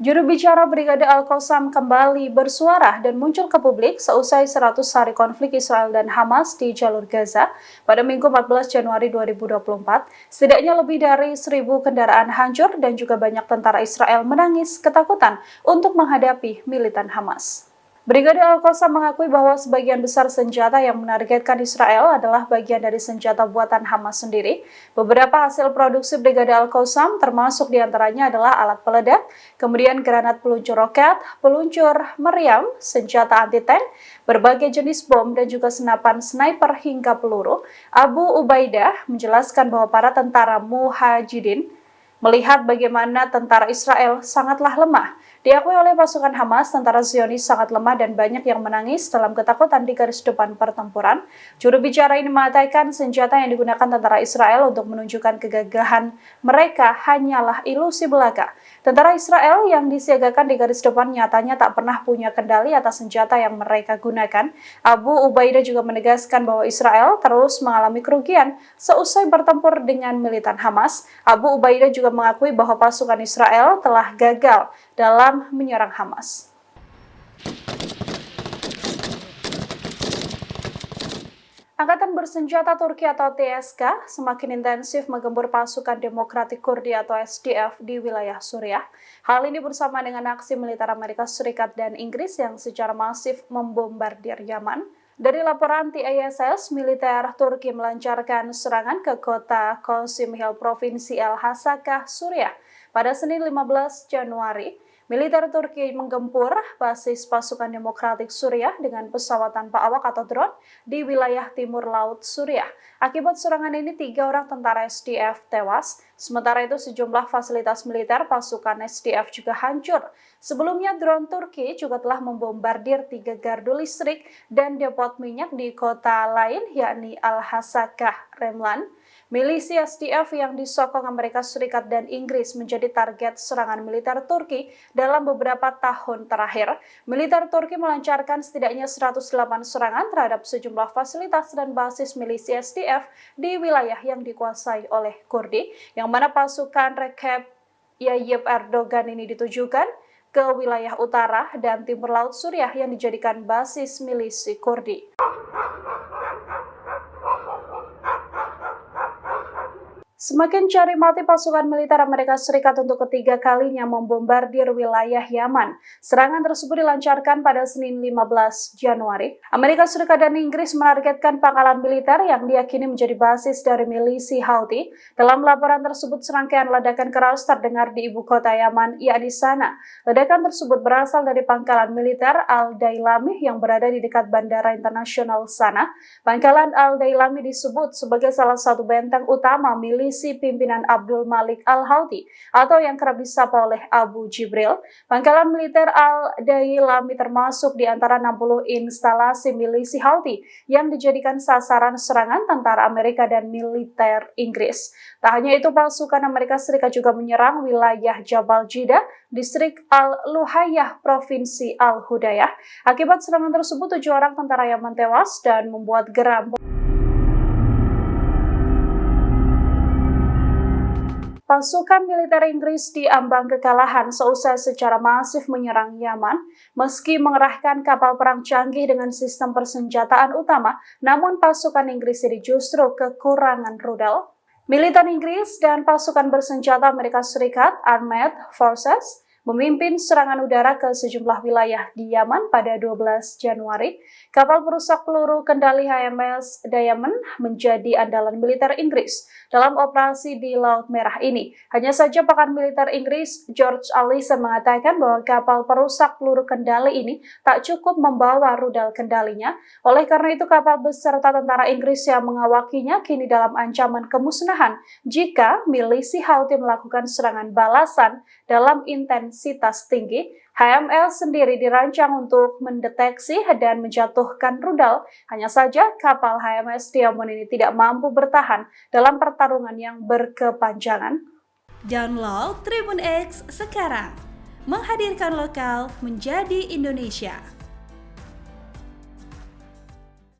Juru bicara Brigade Al-Qassam kembali bersuara dan muncul ke publik seusai 100 hari konflik Israel dan Hamas di jalur Gaza pada Minggu 14 Januari 2024. Setidaknya lebih dari 1.000 kendaraan hancur dan juga banyak tentara Israel menangis ketakutan untuk menghadapi militan Hamas. Brigade Al-Qassam mengakui bahwa sebagian besar senjata yang menargetkan Israel adalah bagian dari senjata buatan Hamas sendiri. Beberapa hasil produksi Brigade Al-Qassam termasuk diantaranya adalah alat peledak, kemudian granat peluncur roket, peluncur meriam, senjata anti-tank, berbagai jenis bom, dan juga senapan sniper hingga peluru. Abu Ubaidah menjelaskan bahwa para tentara Mujahidin melihat bagaimana tentara Israel sangatlah lemah. Diakui oleh pasukan Hamas, tentara Zionis sangat lemah dan banyak yang menangis dalam ketakutan di garis depan pertempuran. Juru bicara ini mengatakan senjata yang digunakan tentara Israel untuk menunjukkan kegagahan mereka hanyalah ilusi belaka. Tentara Israel yang disiagakan di garis depan nyatanya tak pernah punya kendali atas senjata yang mereka gunakan. Abu Ubaidah juga menegaskan bahwa Israel terus mengalami kerugian seusai bertempur dengan militan Hamas. Abu Ubaidah juga mengakui bahwa pasukan Israel telah gagal dalam menyerang Hamas. Angkatan Bersenjata Turki atau TSK semakin intensif menggempur pasukan Demokratik Kurdi atau SDF di wilayah Suriah. Hal ini bersama dengan aksi militer Amerika Serikat dan Inggris yang secara masif membombardir Yaman. Dari laporan TISS, militer Turki melancarkan serangan ke kota Qasim Hill, Provinsi El-Hasakah, Suriah pada Senin 15 Januari. Militer Turki menggempur basis pasukan Demokratik Suriah dengan pesawat tanpa awak atau drone di wilayah timur laut Suriah. Akibat serangan ini, 3 orang tentara SDF tewas. Sementara itu, sejumlah fasilitas militer pasukan SDF juga hancur. Sebelumnya, drone Turki juga telah membombardir 3 gardu listrik dan depot minyak di kota lain, yakni Al-Hasakah, Remlan. Milisi SDF yang disokong Amerika Serikat dan Inggris menjadi target serangan militer Turki dalam beberapa tahun terakhir. Militer Turki melancarkan setidaknya 108 serangan terhadap sejumlah fasilitas dan basis milisi SDF di wilayah yang dikuasai oleh Kurdi, yang mana pasukan Recep Tayyip Erdogan ini ditujukan ke wilayah utara dan timur laut Suriah yang dijadikan basis milisi Kurdi. Semakin cari mati pasukan militer Amerika Serikat untuk ketiga kalinya membombardir wilayah Yaman. Serangan tersebut dilancarkan pada Senin 15 Januari. Amerika Serikat dan Inggris menargetkan pangkalan militer yang diyakini menjadi basis dari milisi Houthi. Dalam laporan tersebut, serangkaian ledakan keras terdengar di ibu kota Yaman, yakni Sanaa. Ledakan tersebut berasal dari pangkalan militer Al-Dailami yang berada di dekat Bandara Internasional Sanaa. Pangkalan Al-Dailami disebut sebagai salah satu benteng utama milisi pimpinan Abdul Malik Al-Houthi atau yang kerap disapa oleh Abu Jibril. Pangkalan militer Al-Dailami termasuk di antara 60 instalasi milisi Houthi yang dijadikan sasaran serangan tentara Amerika dan militer Inggris. Tak hanya itu, pasukan Amerika Serikat juga menyerang wilayah Jabal Jida, distrik Al-Luhayyah, Provinsi Al-Hudaydah. Akibat serangan tersebut, 7 orang tentara Yaman tewas dan membuat geram. Pasukan militer Inggris diambang kekalahan seusai secara masif menyerang Yaman. Meski mengerahkan kapal perang canggih dengan sistem persenjataan utama, namun pasukan Inggris ini justru kekurangan rudal. Militer Inggris dan pasukan bersenjata Amerika Serikat, Armed Forces, memimpin serangan udara ke sejumlah wilayah di Yaman pada 12 Januari. Kapal perusak peluru kendali HMS Diamond menjadi andalan militer Inggris dalam operasi di Laut Merah ini. Hanya saja pakar militer Inggris George Allison mengatakan bahwa kapal perusak peluru kendali ini tak cukup membawa rudal kendalinya. Oleh karena itu, kapal beserta tentara Inggris yang mengawakinya kini dalam ancaman kemusnahan jika milisi Houthi melakukan serangan balasan dalam intensitas tinggi. HMS sendiri dirancang untuk mendeteksi dan menjatuhkan rudal. Hanya saja kapal HMS Diamond ini tidak mampu bertahan dalam pertarungan yang berkepanjangan. Download Tribun X sekarang, menghadirkan lokal menjadi Indonesia.